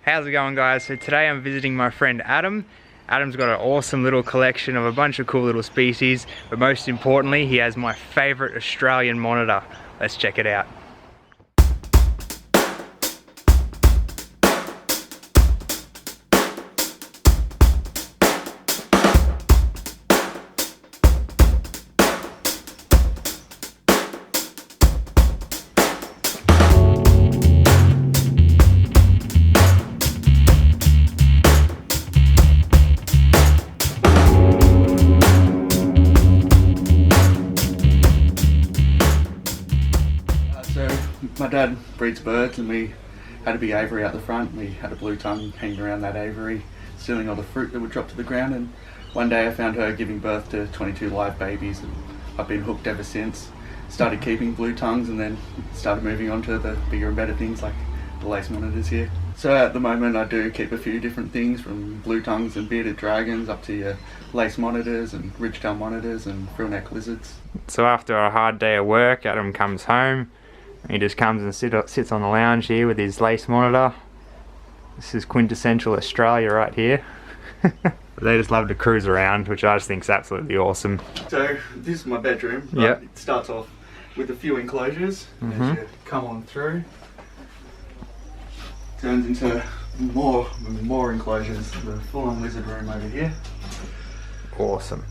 How's it going, guys? So today I'm visiting my friend Adam. Adam's got an awesome little collection of a bunch of cool little species, but most importantly he has my favorite Australian monitor. Let's check it out. My dad breeds birds and we had a big aviary out the front. We had a blue tongue hanging around that aviary, stealing all the fruit that would drop to the ground, and one day I found her giving birth to 22 live babies and I've been hooked ever since. Started keeping blue tongues and then started moving on to the bigger and better things like the lace monitors here. So at the moment I do keep a few different things, from blue tongues and bearded dragons up to your lace monitors and ridgetail monitors and frill neck lizards. So after a hard day of work, Adam comes home. He just comes and sits on the lounge here with his lace monitor. This is quintessential Australia right here. They just love to cruise around, which I just think is absolutely awesome. So this is my bedroom. Yep. It starts off with a few enclosures. As you come on through, turns into more enclosures. The full-on lizard room over here. Awesome.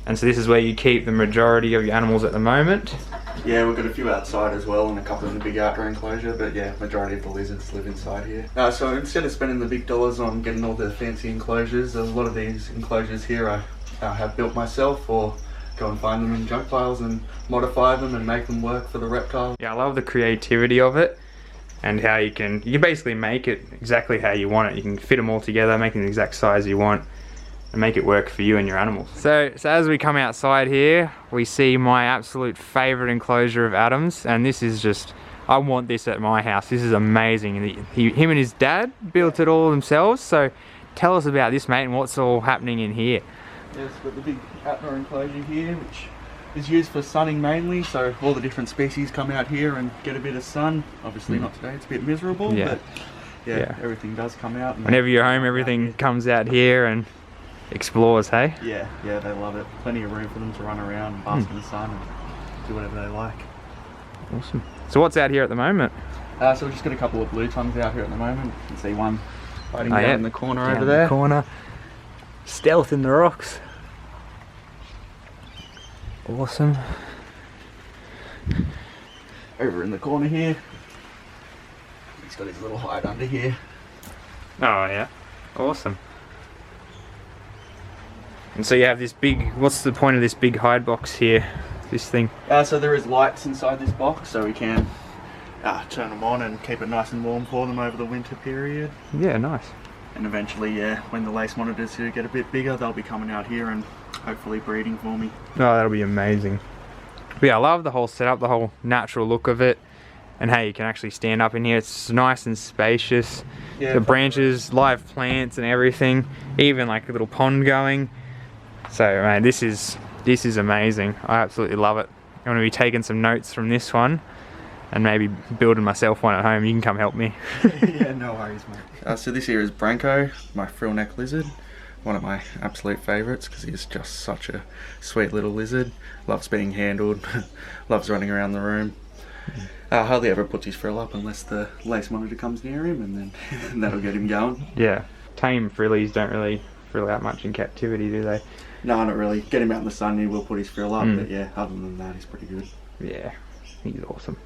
And so this is where you keep the majority of your animals at the moment? Yeah, we've got a few outside as well and a couple in the big outdoor enclosure, but yeah, majority of the lizards live inside here. So instead of spending the big dollars on getting all the fancy enclosures, a lot of these enclosures here I have built myself, or go and find them in junk piles and modify them and make them work for the reptile. Yeah, I love the creativity of it and how you can basically make it exactly how you want it. You can fit them all together, make them the exact size you want, and make it work for you and your animals. So as we come outside here, we see my absolute favorite enclosure of Adam's, and this is just, I want this at my house. This is amazing. Him and his dad built it all themselves. So tell us about this, mate, and what's all happening in here. Yes, we've got the big outdoor enclosure here, which is used for sunning mainly, so all the different species come out here and get a bit of sun. Obviously not today, it's a bit miserable, but yeah, everything does come out. And whenever you're home, everything comes out here and explores, hey? Yeah, they love it. Plenty of room for them to run around and bask in the sun and do whatever they like. Awesome. So what's out here at the moment? So we've just got a couple of blue tongues out here at the moment. You can see one hiding down in the corner over there. In the corner. Stealth in the rocks. Awesome. Over in the corner here, he's got his little hide under here. Oh yeah, awesome. And so you have this big, what's the point of this big hide box here, this thing? So there is lights inside this box, so we can turn them on and keep it nice and warm for them over the winter period. Yeah, nice. And eventually, when the lace monitors do get a bit bigger, they'll be coming out here and hopefully breeding for me. Oh, that'll be amazing. But yeah, I love the whole setup, the whole natural look of it, and how you can actually stand up in here. It's nice and spacious. Yeah, the branches, live plants and everything, even like a little pond going. So man, this is amazing. I absolutely love it. I'm going to be taking some notes from this one and maybe building myself one at home. You can come help me. Yeah, no worries, mate. So this here is Branko, my frill neck lizard. One of my absolute favourites because he's just such a sweet little lizard. Loves being handled, loves running around the room. Hardly ever puts his frill up unless the lace monitor comes near him, and then that'll get him going. Yeah, tame frillies don't really frill out much in captivity, do they? No, not really. Get him out in the sun, he will put his frill up, but yeah, other than that, he's pretty good. Yeah, he's awesome.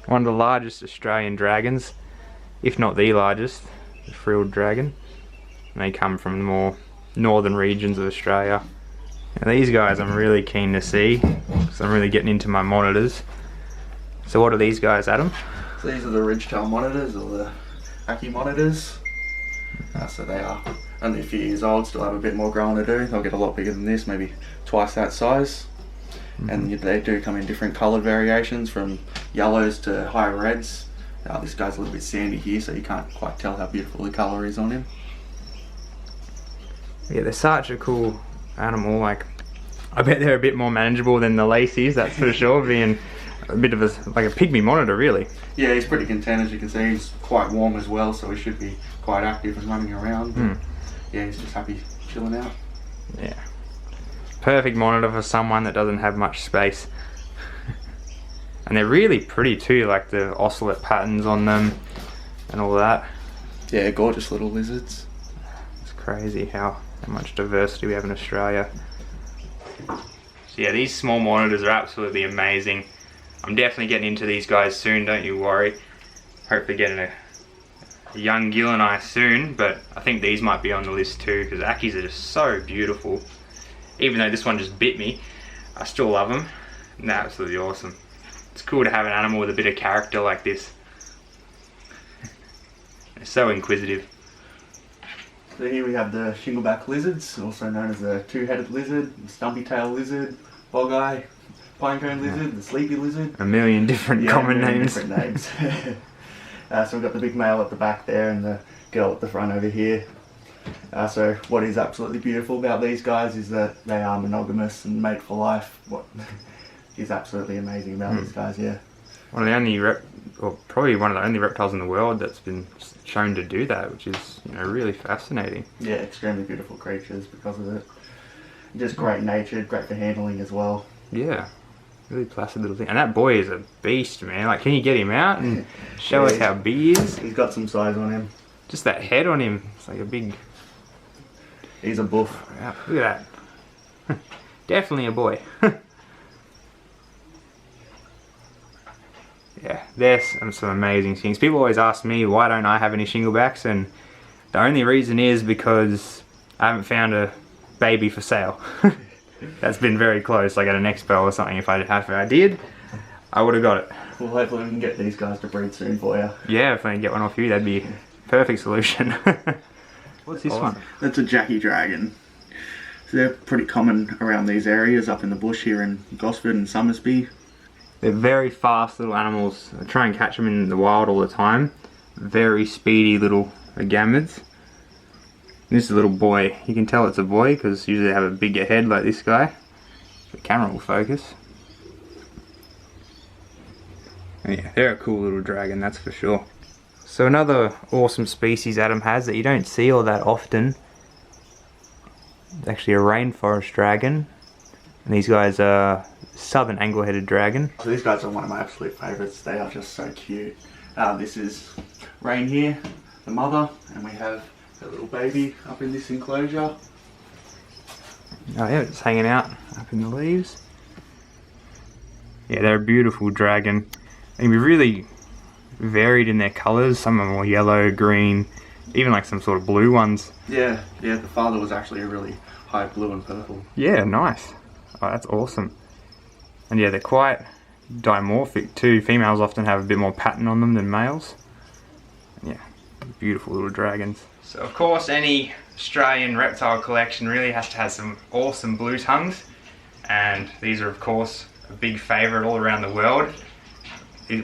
One of the largest Australian dragons, if not the largest, the frilled dragon. And they come from the more northern regions of Australia. Now these guys I'm really keen to see, because I'm really getting into my monitors. So what are these guys, Adam? So these are the ridgetail monitors, or the Aki monitors. So they are only a few years old, still have a bit more growing to do. They'll get a lot bigger than this, maybe twice that size. And they do come in different coloured variations, from yellows to high reds. This guy's a little bit sandy here, so you can't quite tell how beautiful the colour is on him. Yeah, they're such a cool animal. Like, I bet they're a bit more manageable than the laces, that's for sure, being a bit of like a pygmy monitor, really. Yeah, he's pretty content, as you can see. He's quite warm as well, so he should be quite active and running around. Yeah, he's just happy chilling out. Yeah. Perfect monitor for someone that doesn't have much space. And they're really pretty too, like the ocelot patterns on them and all that. Yeah, gorgeous little lizards. It's crazy how much diversity we have in Australia. So yeah, these small monitors are absolutely amazing. I'm definitely getting into these guys soon, don't you worry. Hopefully getting a young Gilleneye soon, but I think these might be on the list too, because Ackies are just so beautiful. Even though this one just bit me, I still love them. And they're absolutely awesome. It's cool to have an animal with a bit of character like this. They're so inquisitive. So here we have the shingleback lizards, also known as the two-headed lizard, the stumpy tail lizard, bog-eye, pinecone lizard, the sleepy lizard. A million different common names. Different names. So we've got the big male at the back there and the girl at the front over here. So what is absolutely beautiful about these guys is that they are monogamous and mate for life. What is absolutely amazing about these guys, yeah. One of the only probably one of the only reptiles in the world that's been shown to do that, which is, you know, really fascinating. Yeah, extremely beautiful creatures because of it. Just great natured, great for handling as well. Yeah, really placid little thing. And that boy is a beast, man. Like, can you get him out and show us how big he is? He's got some size on him. Just that head on him, it's like a big... He's a buff. Wow, look at that. Definitely a boy. Yeah, there's some amazing things. People always ask me, why don't I have any shinglebacks? And the only reason is because I haven't found a baby for sale. That's been very close, like at an expo or something. If I did, I would have got it. Well, hopefully we can get these guys to breed soon for you. Yeah, if I can get one off you, that'd be a perfect solution. What's this one? That's a Jackie Dragon. So they're pretty common around these areas, up in the bush here in Gosford and Somersby. They're very fast little animals. I try and catch them in the wild all the time. Very speedy little agamids. This is a little boy. You can tell it's a boy because usually they have a bigger head like this guy. The camera will focus. And yeah, they're a cool little dragon, that's for sure. So another awesome species Adam has that you don't see all that often. It's actually a rainforest dragon. And these guys are southern angle-headed dragon. So these guys are one of my absolute favourites. They are just so cute. This is Rain here, the mother, and we have a little baby up in this enclosure. Oh yeah, just hanging out up in the leaves. Yeah, they're a beautiful dragon. They can be really varied in their colours. Some are more yellow, green, even like some sort of blue ones. Yeah, the father was actually a really high blue and purple. Yeah, nice. Oh, that's awesome. And yeah, they're quite dimorphic too. Females often have a bit more pattern on them than males. Yeah, beautiful little dragons. So of course any Australian reptile collection really has to have some awesome blue tongues. And these are of course a big favourite all around the world.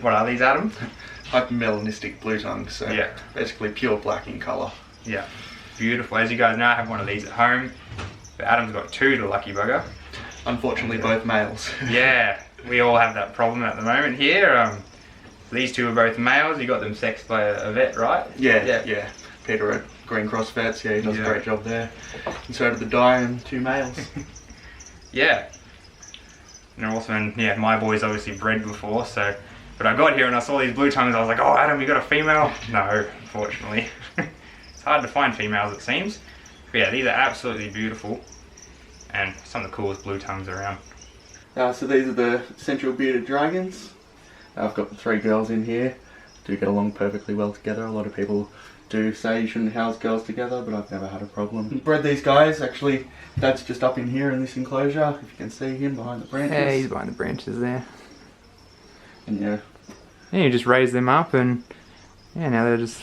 What are these, Adam? Hypermelanistic blue tongues, so yeah, basically pure black in colour. Yeah, beautiful. As you guys know, I have one of these at home. But Adam's got two, the lucky bugger. Unfortunately, both males. Yeah, we all have that problem at the moment here. These two are both males. You got them sexed by a vet, right? Yeah. Peter at Green Cross Vets, he does a great job there. And so did the Dye and two males. Yeah. And also, my boy's obviously bred before, so... But I got here and I saw these blue tongues, I was like, oh Adam, you got a female? No, unfortunately. It's hard to find females, it seems. But yeah, these are absolutely beautiful. And some of the coolest blue tongues around. So these are the central bearded dragons. I've got the three girls in here. Do get along perfectly well together. A lot of people do say you shouldn't house girls together, but I've never had a problem. Bred these guys, actually, Dad's just up in here in this enclosure, if you can see him behind the branches. Yeah, he's behind the branches there. And yeah, you just raise them up and now they're just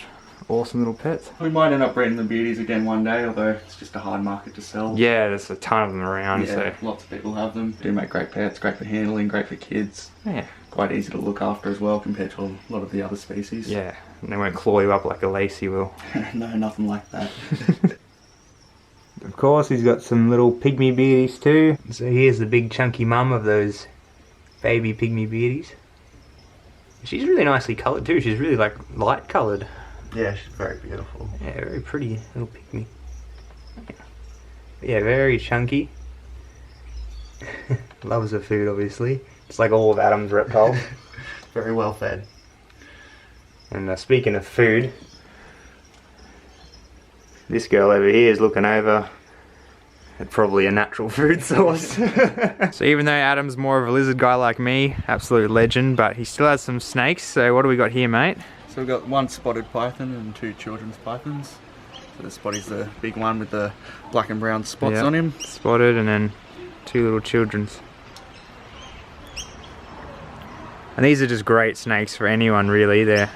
awesome little pets. We might end up breeding the beauties again one day, although it's just a hard market to sell. Yeah, there's a ton of them around. Yeah, so lots of people have them. Do make great pets, great for handling, great for kids. Yeah. Quite easy to look after as well compared to a lot of the other species. Yeah, and they won't claw you up like a Lacey will. No, nothing like that. Of course, he's got some little pygmy beardies too. So here's the big chunky mum of those baby pygmy beardies. She's really nicely coloured too. She's really like light coloured. Yeah, she's very beautiful. Yeah, very pretty little pygmy. Yeah, very chunky. Loves her food, obviously. It's like all of Adam's reptiles. Very well fed. And speaking of food, this girl over here is looking over at probably a natural food source. So even though Adam's more of a lizard guy like me, absolute legend, but he still has some snakes. So what do we got here, mate? So we've got one spotted python and two children's pythons. So the Spotty's the big one with the black and brown spots on him. Spotted, and then two little children's. And these are just great snakes for anyone, really. They're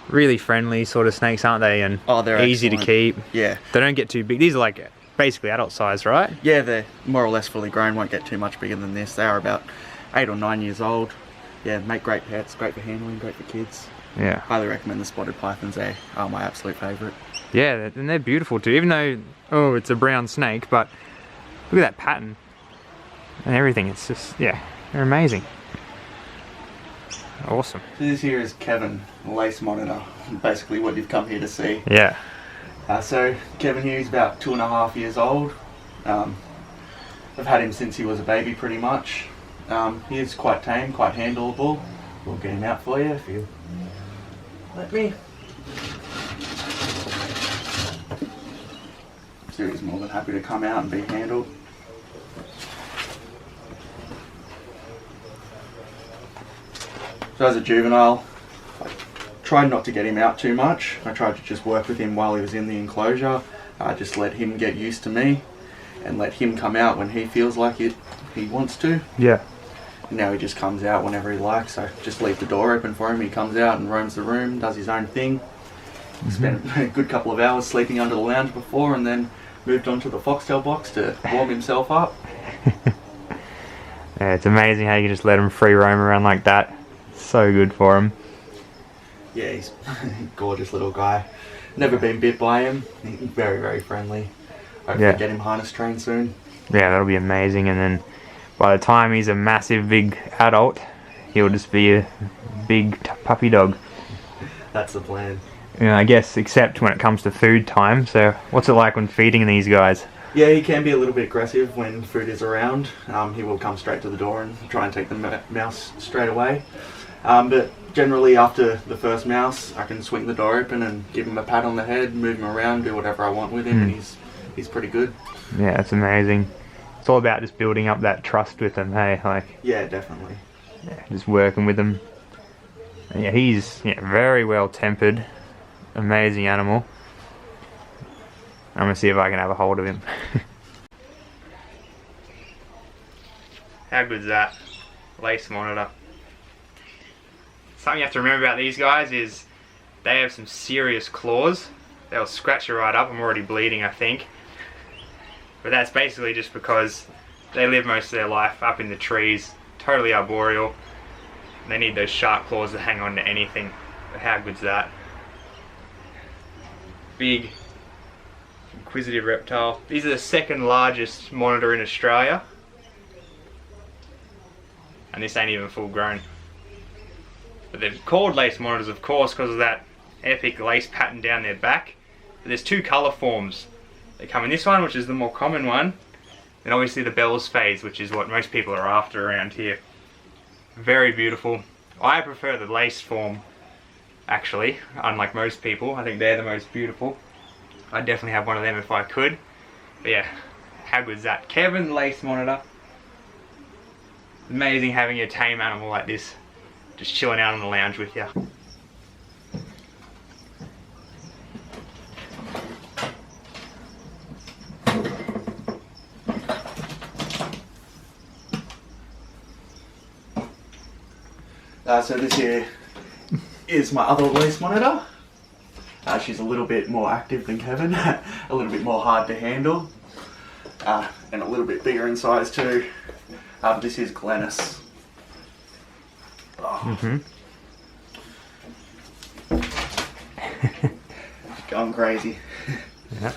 really friendly sort of snakes, aren't they? And they're easy excellent. to keep. Yeah. They don't get too big. These are like basically adult size, right? Yeah, they're more or less fully grown, won't get too much bigger than this. They are about 8 or 9 years old. Yeah, make great pets, great for handling, great for kids. Yeah. Highly recommend the spotted pythons. They are my absolute favourite. Yeah, and they're beautiful too, even though, oh, it's a brown snake, but look at that pattern and everything. It's just, yeah, they're amazing. Awesome. So this here is Kevin, Lace Monitor, basically what you've come here to see. Yeah. So Kevin here is about 2.5 years old. I've had him since he was a baby pretty much. He is quite tame, quite handleable. We'll get him out for you if you let me. So he's more than happy to come out and be handled. So as a juvenile, I tried not to get him out too much. I tried to just work with him while he was in the enclosure. Just let him get used to me and let him come out when he feels like it, he wants to. Yeah. And now he just comes out whenever he likes. I just leave the door open for him. He comes out and roams the room, does his own thing. Spent a good couple of hours sleeping under the lounge before, and then moved on to the foxtail box to warm himself up. Yeah, it's amazing how you can just let him free roam around like that. So good for him. Yeah, he's a gorgeous little guy. Never been bit by him. He's very, very friendly. Hopefully get him harness trained soon. Yeah, that'll be amazing. And then by the time he's a massive big adult, he'll just be a big puppy dog. That's the plan. Yeah, I guess, except when it comes to food time. So what's it like when feeding these guys? Yeah, he can be a little bit aggressive when food is around. He will come straight to the door and try and take the mouse straight away. But generally after the first mouse, I can swing the door open and give him a pat on the head, move him around, do whatever I want with him, and he's pretty good. Yeah, it's amazing. It's all about just building up that trust with them, hey? Like, yeah, definitely. Yeah, just working with them. And yeah, he's very well tempered. Amazing animal. I'm gonna see if I can have a hold of him. How good's that? Lace Monitor. Something you have to remember about these guys is they have some serious claws. They'll scratch you right up. I'm already bleeding, I think. But that's basically just because they live most of their life up in the trees, totally arboreal. They need those sharp claws to hang on to anything. But how good's that? Big, inquisitive reptile. These are the second largest monitor in Australia. And this ain't even full grown. But they're called lace monitors, of course, because of that epic lace pattern down their back. But there's two colour forms. They come in this one, which is the more common one, and obviously the Bell's phase, which is what most people are after around here. Very beautiful. I prefer the lace form, actually, unlike most people. I think they're the most beautiful. I'd definitely have one of them if I could. But yeah, how good is that? Kevin, Lace Monitor. Amazing having a tame animal like this just chilling out on the lounge with you. So this here is my other lace monitor. She's a little bit more active than Kevin, a little bit more hard to handle, and a little bit bigger in size too. This is Glennis. Going crazy. Yeah.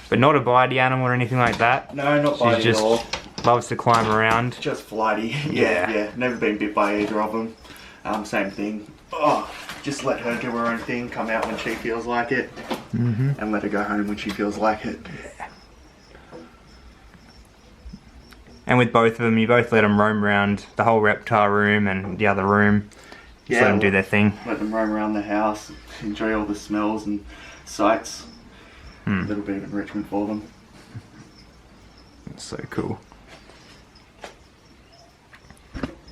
But not a bitey animal or anything like that. No, not bitey She just at all. loves to climb around. Just flighty. Yeah. Never been bit by either of them. Same thing. Oh, just let her do her own thing, come out when she feels like it, and let her go home when she feels like it. And with both of them, you both let them roam around the whole reptile room and the other room. Just let them do their thing. Let them roam around the house, enjoy all the smells and sights. A little bit of enrichment for them. That's so cool.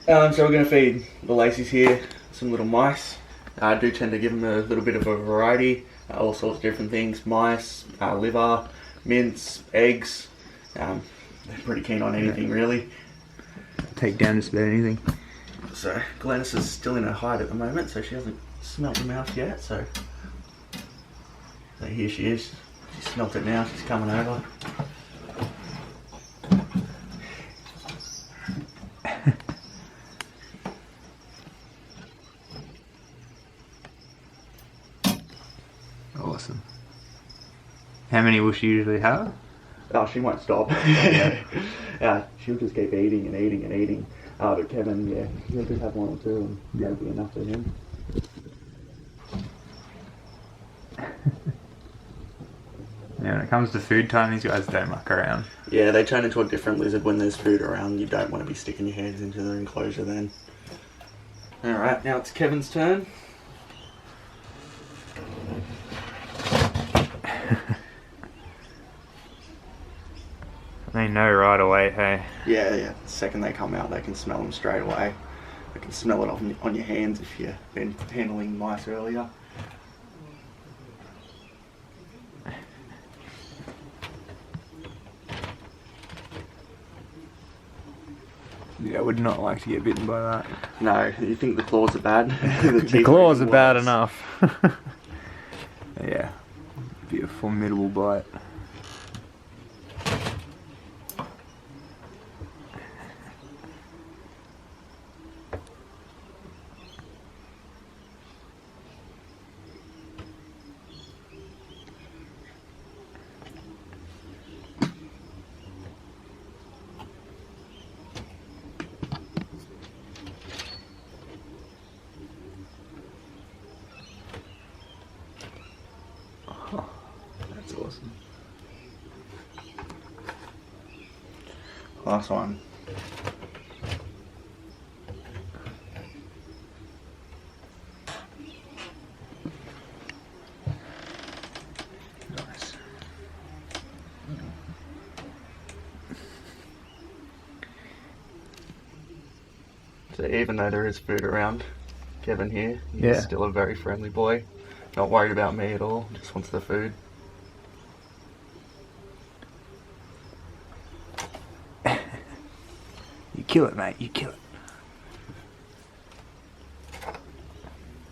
So we're going to feed the Laces here some little mice. I do tend to give them a little bit of a variety, all sorts of different things. Mice, liver, mince, eggs. They're pretty keen on anything really. Take down just about anything. So Glennis is still in her hide at the moment, so she hasn't smelt the mouse yet. So here she is. She smelt it now. She's coming over. Awesome. How many will she usually have? Oh, she won't stop. She'll just keep eating and eating and eating. But Kevin, yeah, he'll just have one or two and that'll be enough for him. Yeah, when it comes to food time, these guys don't muck around. Yeah, they turn into a different lizard when there's food around. You don't want to be sticking your hands into their enclosure then. Alright, now it's Kevin's turn. They know right away, hey? Yeah. The second they come out, they can smell them straight away. They can smell it on your hands if you've been handling mice earlier. Yeah, I would not like to get bitten by that. No, you think the claws are bad? The claws are bad enough. Yeah, be a formidable bite. That's awesome. Last one. Nice. So even though there is food around, Kevin here, he's still a very friendly boy. Not worried about me at all, just wants the food. You kill it, mate, you kill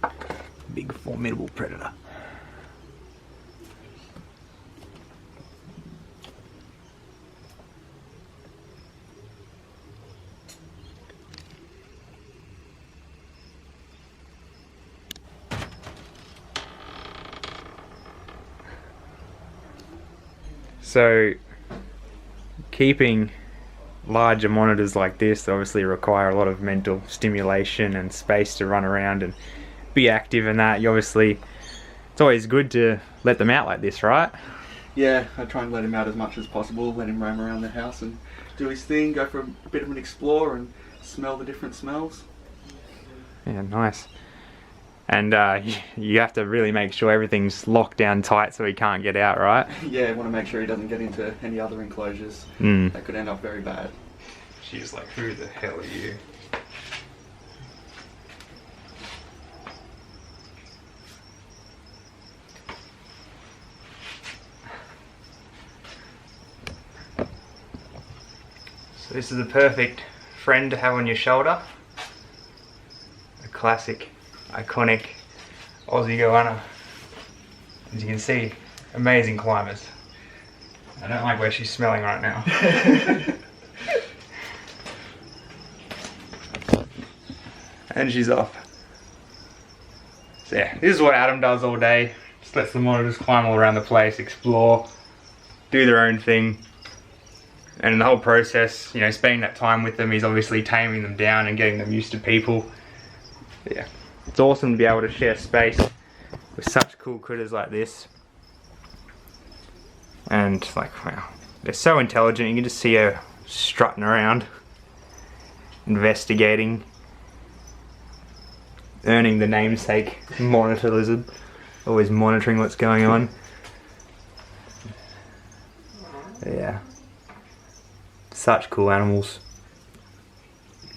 it. Big formidable predator. So, keeping larger monitors like this obviously require a lot of mental stimulation and space to run around and be active and that. You obviously, it's always good to let them out like this, right? Yeah, I try and let him out as much as possible, let him roam around the house and do his thing, go for a bit of an explore and smell the different smells. Yeah, nice. And you have to really make sure everything's locked down tight so he can't get out, right? Yeah, I want to make sure he doesn't get into any other enclosures. That could end up very bad. She's like, who the hell are you? So this is a perfect friend to have on your shoulder. A classic, iconic Aussie goanna. As you can see, amazing climbers. I don't like where she's smelling right now. And she's off. So yeah, this is what Adam does all day. Just lets the monitors climb all around the place, explore, do their own thing. And in the whole process, you know, spending that time with them, he's obviously taming them down and getting them used to people. Yeah, it's awesome to be able to share space with such cool critters like this. And like, wow, they're so intelligent. You can just see her strutting around, investigating, earning the namesake monitor lizard, always monitoring what's going on. Yeah, such cool animals.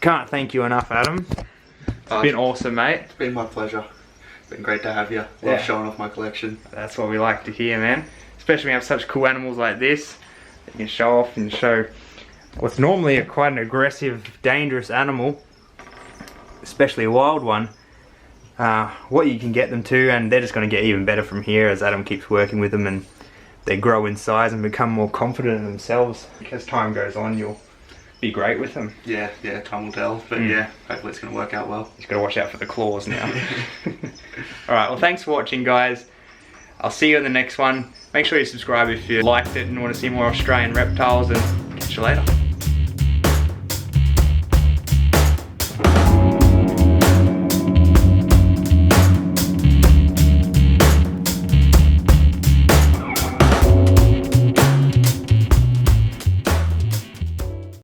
Can't thank you enough, Adam. It's been awesome, mate. It's been my pleasure. It's been great to have you. Love showing off my collection. That's what we like to hear, man. Especially when we have such cool animals like this that you can show off and show what's normally quite an aggressive, dangerous animal, especially a wild one, what you can get them to, and they're just going to get even better from here as Adam keeps working with them and they grow in size and become more confident in themselves. As time goes on, you'll be great with them. Yeah, time will tell, but yeah, hopefully it's going to work out well. Just got to watch out for the claws now. Alright, well thanks for watching, guys. I'll see you in the next one. Make sure you subscribe if you liked it and want to see more Australian reptiles, and catch you later.